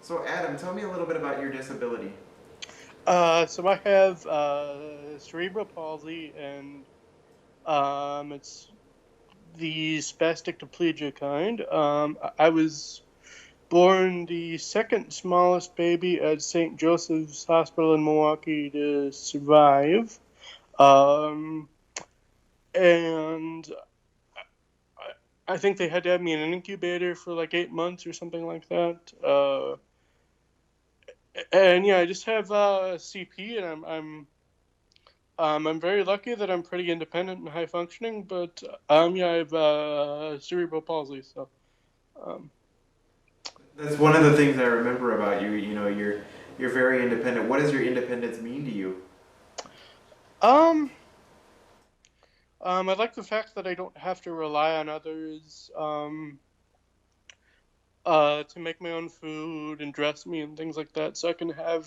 So, Adam, tell me a little bit about your disability. So I have cerebral palsy, and it's the spastic diplegia kind. I was born the second smallest baby at St. Joseph's Hospital in Milwaukee to survive. Um, and I think they had to have me in an incubator for like 8 months or something like that. And yeah, I just have CP, and I'm very lucky that I'm pretty independent and high functioning, but yeah, I have cerebral palsy, so um, That's one of the things I remember about you. You know, you're very independent. What does your independence mean to you? um, I like the fact that I don't have to rely on others to make my own food and dress me and things like that, so I can have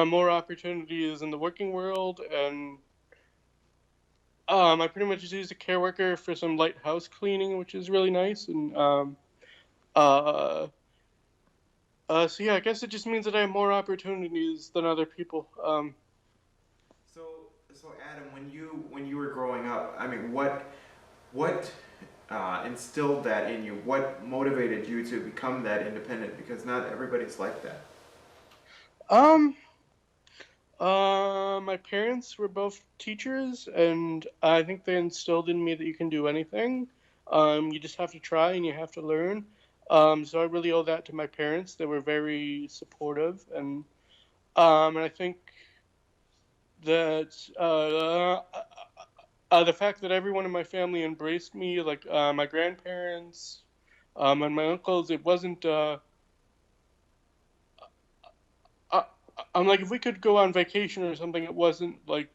more opportunities in the working world. And I pretty much just use a care worker for some light house cleaning, which is really nice. And uh, so yeah, I guess it just means that I have more opportunities than other people. So, so Adam, when you were growing up, I mean, what instilled that in you? What motivated you to become that independent? Because not everybody's like that. Um, my parents were both teachers, and I think they instilled in me that you can do anything. You just have to try and you have to learn. So I really owe that to my parents. They were very supportive, and I think that the fact that everyone in my family embraced me, like my grandparents, and my uncles, it wasn't. Uh, I'm like, if we could go on vacation or something, it wasn't like,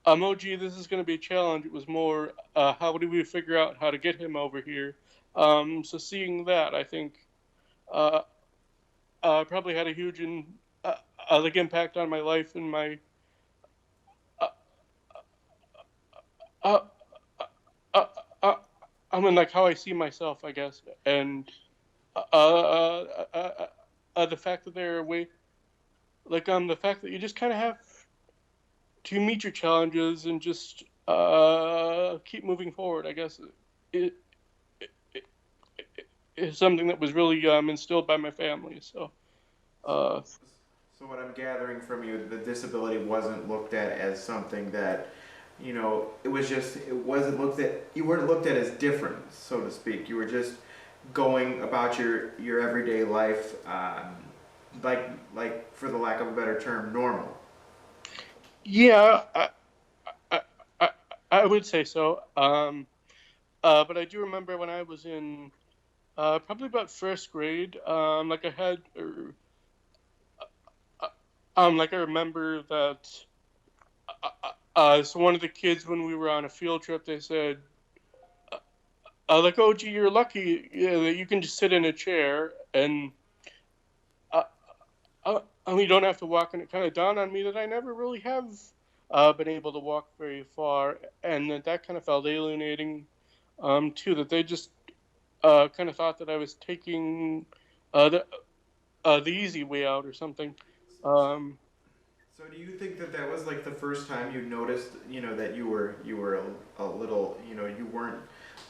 oh, gee, this is going to be a challenge. It was more, how do we figure out how to get him over here? So seeing that, I think, uh, probably had a huge like impact on my life and my, uh, uh, uh, uh, I mean, like how I see myself, I guess, and the fact that there are way, like the fact that you just kind of have to meet your challenges and just keep moving forward. I guess it, it is something that was really instilled by my family. So So, uh, so what I'm gathering from you, the disability wasn't looked at as something that, you know, it was just it wasn't looked at. You weren't looked at as different, so to speak. You were just going about your everyday life, like for the lack of a better term, normal. yeah, I, I, I would say so. But I do remember when I was in probably about first grade. Like I had, like I remember that. So one of the kids, when we were on a field trip, they said, like, "Oh, gee, you're lucky, that you can just sit in a chair and uh, you don't have to walk." And it kind of dawned on me that I never really have been able to walk very far, and that kind of felt alienating, too. That they just kind of thought that I was taking the the easy way out or something. Um, So do you think that that was like the first time you noticed, you know, that you were a little, you know, you weren't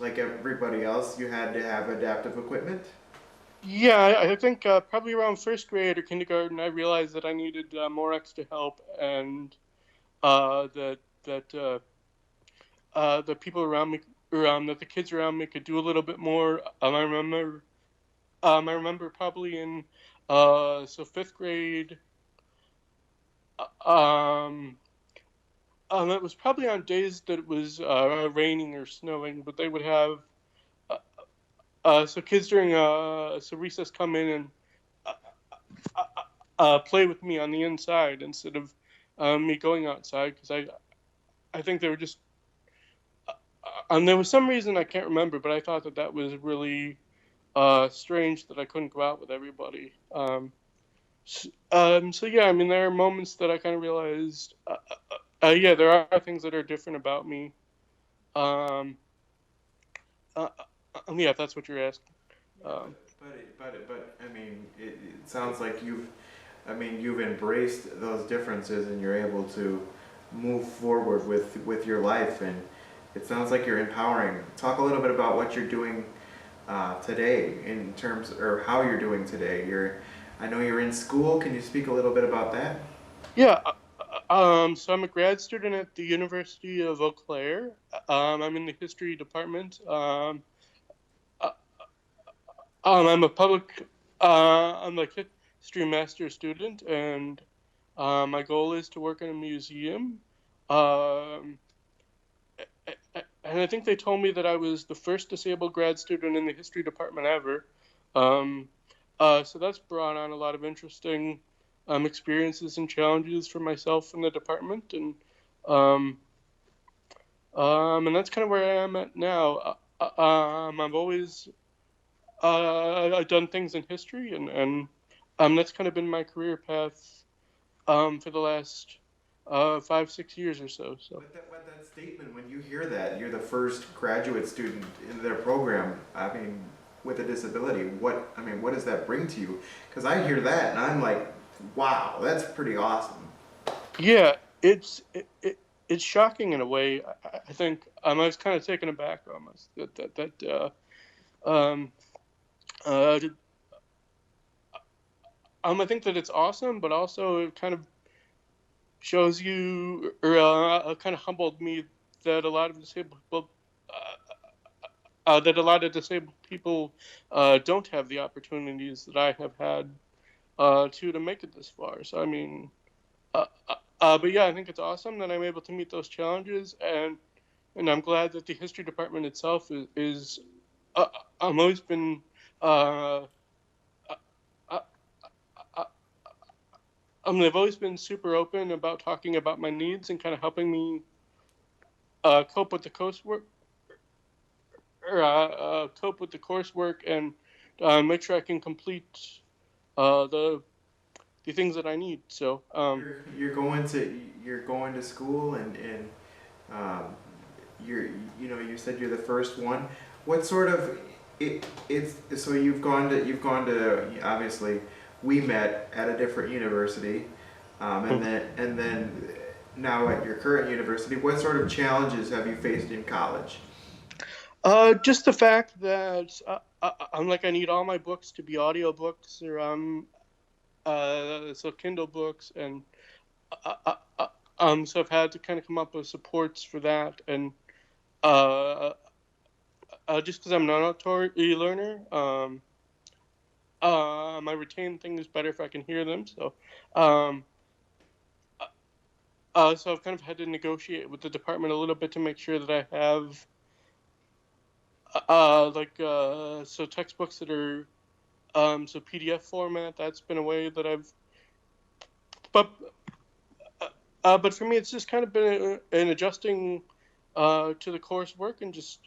like everybody else. You had to have adaptive equipment. yeah, I think probably around first grade or kindergarten, I realized that I needed more extra help, and that the people around me, that the kids around me could do a little bit more. I remember probably in so fifth grade. Um, it was probably on days that it was raining or snowing, but they would have uh, so kids during so recess come in and uh, play with me on the inside instead of me going outside, because I think they were just there was some reason I can't remember, but I thought that that was really strange that I couldn't go out with everybody. So yeah, I mean, there are moments that I kind of realized, yeah, there are things that are different about me. Um, yeah, if that's what you're asking. Yeah, Um, But I mean, it sounds like I mean, you've embraced those differences and you're able to move forward with your life, and it sounds like you're empowering. Talk a little bit about what you're doing today in terms, or how you're doing today. I know you're in school. Can you speak a little bit about that? Yeah. So I'm a grad student at the University of Eau Claire. I'm in the history department. Uh, I'm a public, I'm like history master student, and my goal is to work in a museum. Um, and I think they told me that I was the first disabled grad student in the history department ever. Um, so that's brought on a lot of interesting experiences and challenges for myself in the department, um, and that's kind of where I am at now. I've always I've done things in history, and that's kind of been my career path for the last 5 6 years or so. So But that statement, when you hear that, you're the first graduate student in their program. I mean, with a disability, what does that bring to you? Because I hear that and I'm like, wow, that's pretty awesome. yeah, it's shocking in a way. I think I was kind of taken aback almost um uh, I think that it's awesome, but also it kind of shows you, or kind of humbled me that a lot of disabled people, don't have the opportunities that I have had to make it this far. So I mean, but yeah, I think it's awesome that I'm able to meet those challenges, and I'm glad that the history department itself is I've always been uh, uh, uh, they've always been super open about talking about my needs and kind of helping me cope with the coursework, or cope with the coursework, and make sure I can complete uh, the the things that I need. So You're going to school, and um, you're you know, you said you're the first one. What sort of it's so you've gone to obviously we met at a different university, and then now at your current university. What sort of challenges have you faced in college? just the fact that I'm like I need all my books to be audiobooks, or so Kindle books, and uh, uh, uh, so I've had to kind of come up with supports for that, and uh, just because I'm not an auditory learner, I retain things better if I can hear them. Um, so I've kind of had to negotiate with the department a little bit to make sure that I have so textbooks that are so PDF format. That's been a way that I've but but for me it's just kind of been an adjusting to the coursework, and just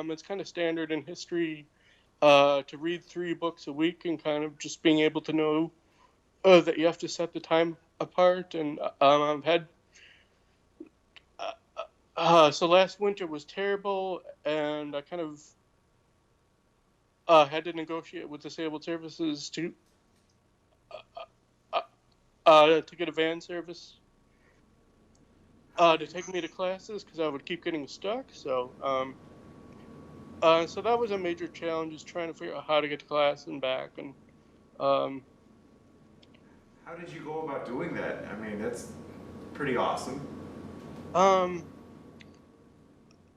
it's kind of standard in history to read 3 books a week, and kind of just being able to know that you have to set the time apart. And I've had uh, so last winter was terrible, and I kind of had to negotiate with disabled services uh, to get a van service How to did take me to classes because I would keep getting stuck. So that was a major challenge, is trying to figure out how to get to class and back. And um, how did you go about doing that? I mean, that's pretty awesome.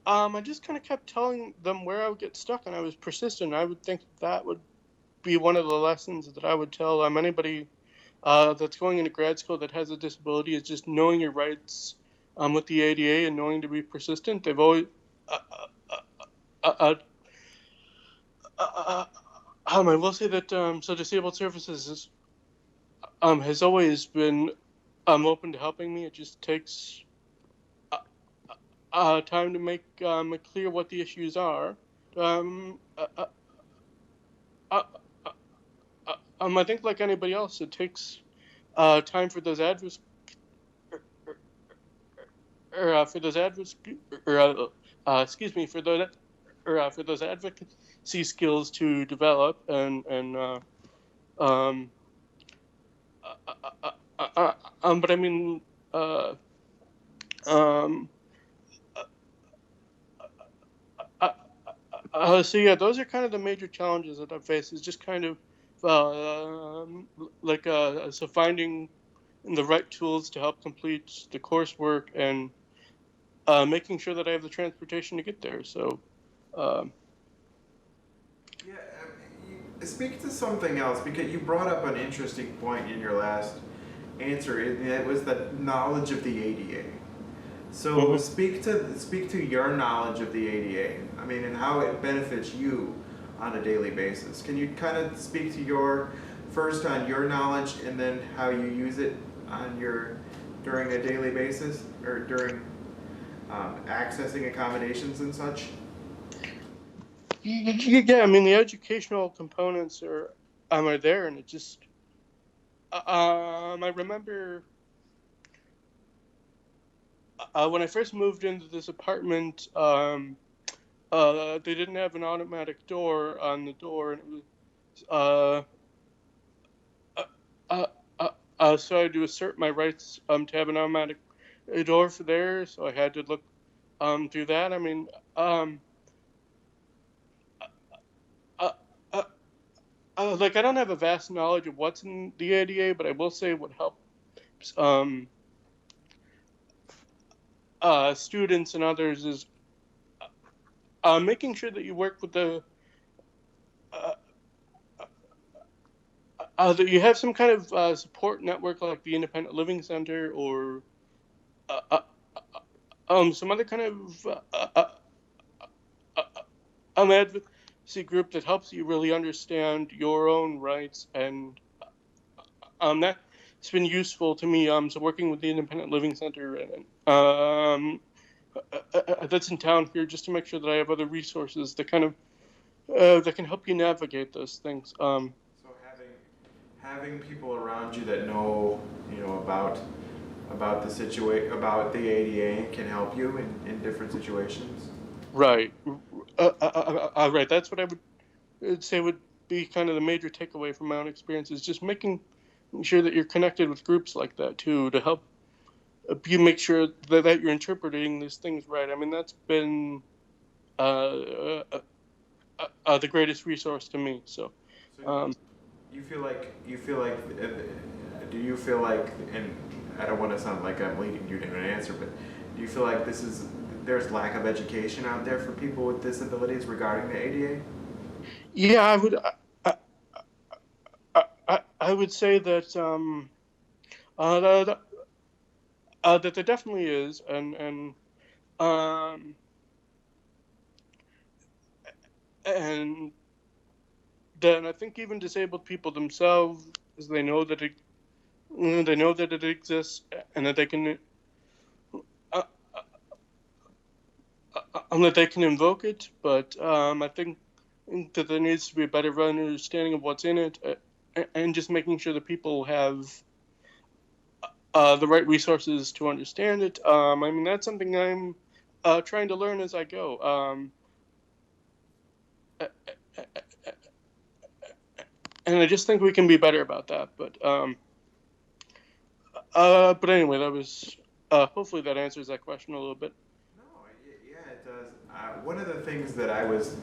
um, I just kind of kept telling them where I would get stuck, and I was persistent. I would think that would be one of the lessons that I would tell anybody that's going into grad school that has a disability, is just knowing your rights with the ADA and knowing to be persistent. They've always uh, uh, uh, uh, uh, I will say that so disabled services has always been open to helping me. It just takes uh, time to make it clear what the issues are. Um, uh, uh, uh, uh, I think like anybody else, it takes time for those advocates, or for those advocates, or excuse me, for those advocates see skills to develop, um, but I mean, uh, um, uh, so yeah, those are kind of the major challenges that I face. Is just kind of so finding the right tools to help complete the coursework and making sure that I have the transportation to get there. So, um, Yeah, speak to something else because you brought up an interesting point in your last answer, and it was the knowledge of the ADA. So mhm. speak to your knowledge of the ADA. I mean, and how it benefits you on a daily basis. Can you kind of speak to your first on your knowledge, and then how you use it on your during a daily basis or during accessing accommodations and such? Yeah, I mean the educational components are there, and it just I remember when I first moved into this apartment, they didn't have an automatic door on the door, and it was uh, uh, so I had to assert my rights to have an automatic door for there, so I had to look through that. I mean, um, uh, uh, like I don't have a vast knowledge of what's in the ADA, but I will say what helps um, students and others is making sure that you work with uh, that you have some kind of support network like the Independent Living Center or uh, uh, some other kind of advocacy group that helps you really understand your own rights, and that's been useful to me. So working with the Independent Living Center and that's in town here, just to make sure that I have other resources that kind of that can help you navigate those things. So having people around you that know, about the about the ADA can help you in different situations. Right, right. That's what I would say would be kind of the major takeaway from my own experience is just making sure that you're connected with groups like that too to help you make sure that you're interpreting these things right. I mean, that's been uh, the greatest resource to me. So, So um, you feel like do you feel like, and I don't want to sound like I'm leading you to an answer, but do you feel like there's lack of education out there for people with disabilities regarding the ADA? yeah, I, I would say that that, that there definitely is, um, and then I think even disabled people themselves, they know that they know that it exists and that they can uh, that they can invoke it. But I think that there needs to be a better understanding of what's in it, and just making sure that people have the right resources to understand it. I mean, that's something I'm trying to learn as I go. Uh, and I just think we can be better about that. But anyway, that was hopefully that answers that question a little bit. No, yeah, it does. One of the things that I was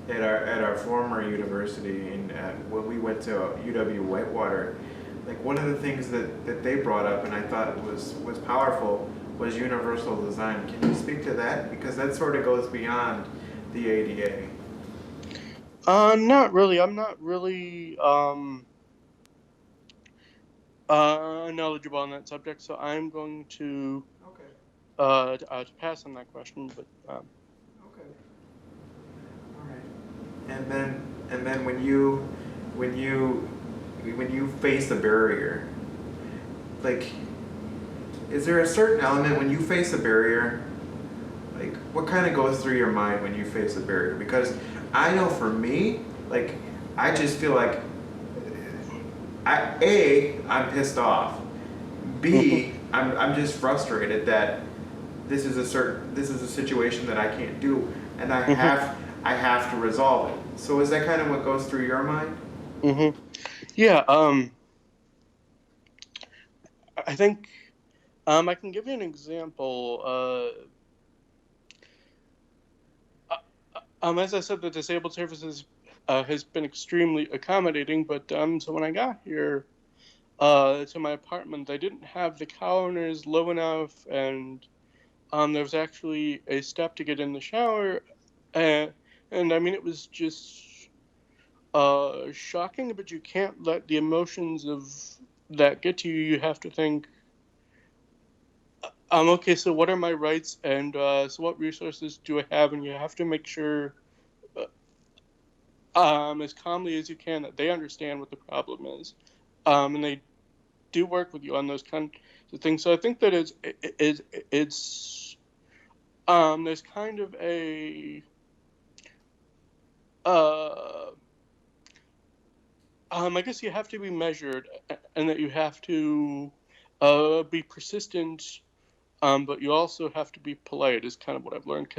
at our former university, and when we went to UW Whitewater, like one of the things that they brought up, and I thought was powerful, was universal design. Can you speak to that? Because that sort of goes beyond the ADA. Not really. I'm not really knowledgeable on that subject, so I'm going Okay. to pass on that question. But Okay. All right. And then when you when you face a barrier, like, is there a certain element when you face a barrier, like what kind of goes through your mind when you face a barrier? Because I know for me, like, I just feel like I'm pissed off. B, I'm just frustrated that this is a situation that I can't do, and I have to resolve it. So is that kind of what goes through your mind? Hmm. Yeah. I think I can give you an example. As I said, the disabled services has been extremely accommodating, but so when I got here to my apartment, they didn't have the counters low enough, and there was actually a step to get in the shower, and, and I mean it was just shocking, but you can't let the emotions of that get to you. You have to think, okay, so what are my rights, and so what resources do I have, and you have to make sure, as calmly as you can, that they understand what the problem is, and they do work with you on those kinds of things. So I think that it's there's kind of a uh, I guess you have to be measured, and that you have to be persistent, but you also have to be polite. Is kind of what I've learned.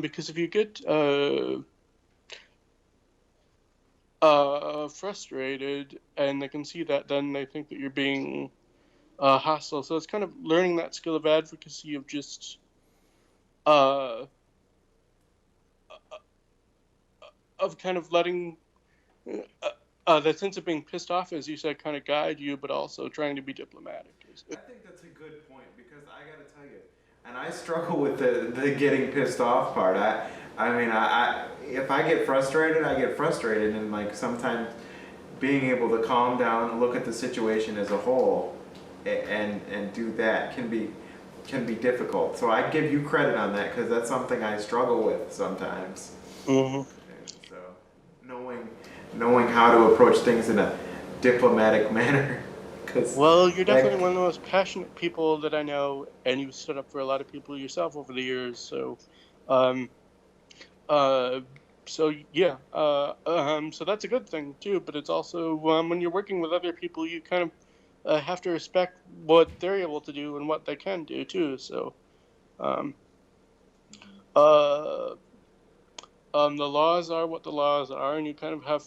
Because if you get frustrated and they can see that, then they think that you're being hostile. So it's kind of learning that skill of advocacy of just uh, of kind of letting that sense of being pissed off, as you said, kind of guide you, but also trying to be diplomatic. I think that's a good point because I got to tell you, and I struggle with the getting pissed off part. I mean, if I get frustrated, and like sometimes being able to calm down and look at the situation as a whole, and do that can be difficult. So I give you credit on that because that's something I struggle with sometimes. Hmm. And so knowing knowing how to approach things in a diplomatic manner, because Well, you're definitely that. one of the most passionate people that I know, and you've stood up for a lot of people yourself over the years. Um, uh, yeah, so that's a good thing too. But it's also when you're working with other people, you kind of have to respect what they're able to do and what they can do too. So, um, uh, the laws are what the laws are, and you kind of have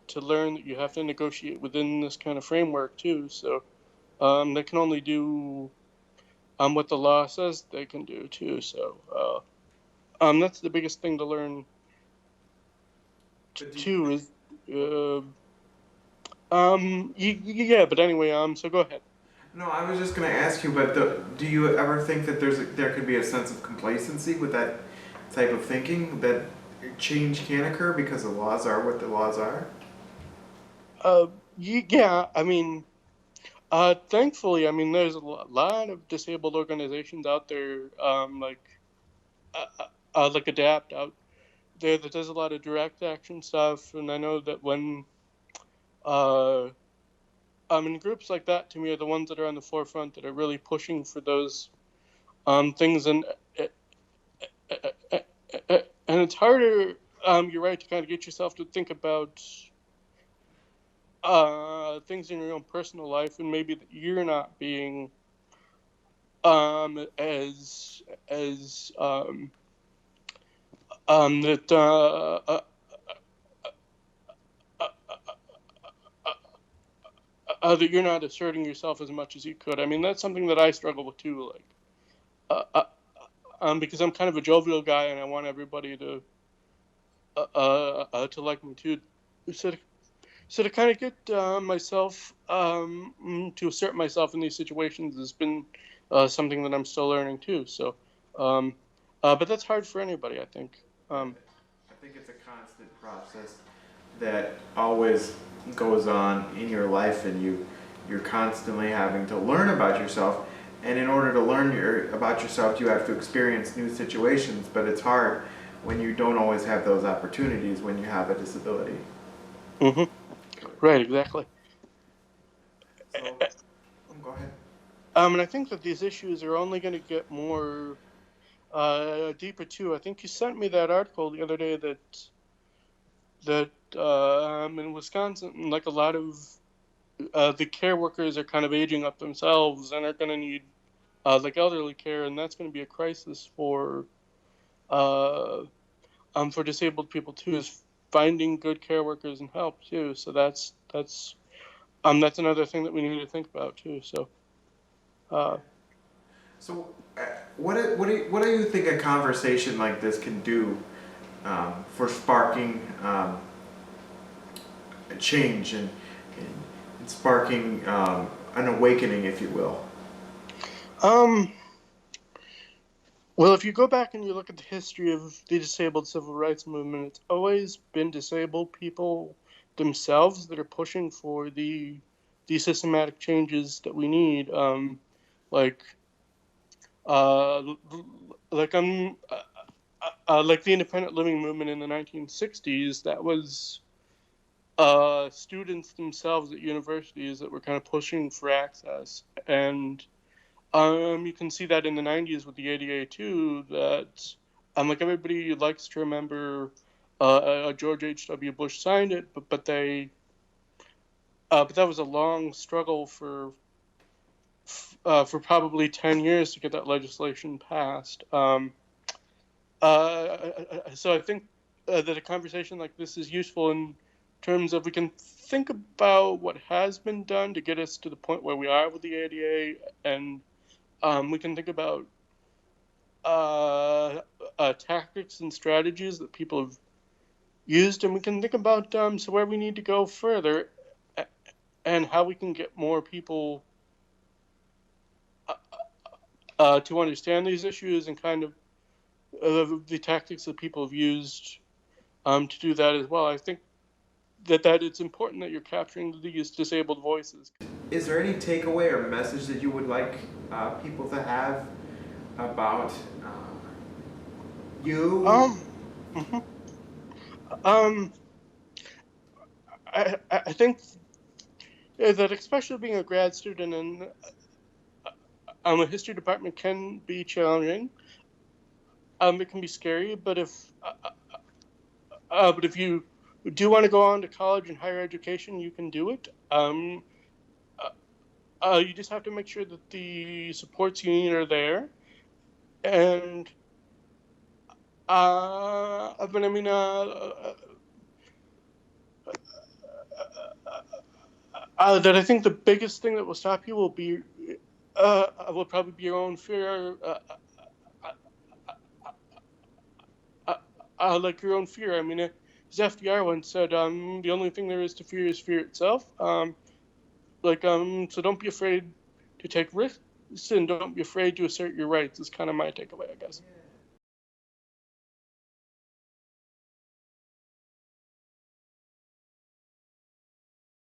to learn that you have to negotiate within this kind of framework too. So, they can only do what the law says they can do too. So, that's the biggest thing to learn But do you, too. Is uh, yeah. But anyway, so go ahead. no, I was just going to ask you, but do you ever think that there could be a sense of complacency with that type of thinking that change can occur because the laws are what the laws are? Uh, yeah. I mean, thankfully, I mean, there's a lot of disabled organizations out there, like Adapt out there that does a lot of direct action stuff, and I know that when uh, groups like that to me are the ones that are on the forefront that are really pushing for those things, and it's harder. You're right to kind of get yourself to think about things in your own personal life, and maybe that you're not being as that that you're not asserting yourself as much as you could. I mean, that's something that I struggle with too. Like, because I'm kind of a jovial guy, and I want everybody to like me too. So to kind of get myself to assert myself in these situations has been something that I'm still learning too. So, um, but that's hard for anybody, I think. Um, I think it's a constant process that always goes on in your life, and you're constantly having to learn about yourself. And in order to learn about yourself, you have to experience new situations. But it's hard when you don't always have those opportunities when you have a disability. hmm Right, exactly. So, go ahead. And I think that these issues are only going to get more deeper too. I think you sent me that article the other day that in Wisconsin, like a lot of the care workers are kind of aging up themselves and are going to need like elderly care, and that's going to be a crisis for uh, for disabled people too is finding good care workers and help too. So that's another thing that we need to think about too. So uh, So, what do you think a conversation like this can do for sparking a change and sparking an awakening, if you will? um, well, if you go back and you look at the history of the disabled civil rights movement, it's always been disabled people themselves that are pushing for the systematic changes that we need. Like uh, like like the independent living movement in the 1960s. That was students themselves at universities that were kind of pushing for access, and you can see that in the 90s with the ADA too. That like everybody likes to remember, George H.W. Bush signed it, but that was a long struggle for probably 10 years to get that legislation passed. So I think that a conversation like this is useful in terms of we can think about what has been done to get us to the point where we are with the ADA, and we can think about uh, tactics and strategies that people have used, and we can think about so where we need to go further, and how we can get more people uh, to understand these issues, and kind of the tactics that people have used to do that as well. I think that it's important that you're capturing these disabled voices. Is there any takeaway or message that you would like people to have about you? Um, mhm. um, I think that especially being a grad student in a history department can be challenging. It can be scary, but if you do want to go on to college and higher education, you can do it. You just have to make sure that the supports you need are there, and but I mean, that I think the biggest thing that will stop you will probably be your own fear, uh, like your own fear. I mean, as FDR once said, the only thing there is to fear is fear itself. So don't be afraid to take risks, and don't be afraid to assert your rights. Is kind of my takeaway, I guess.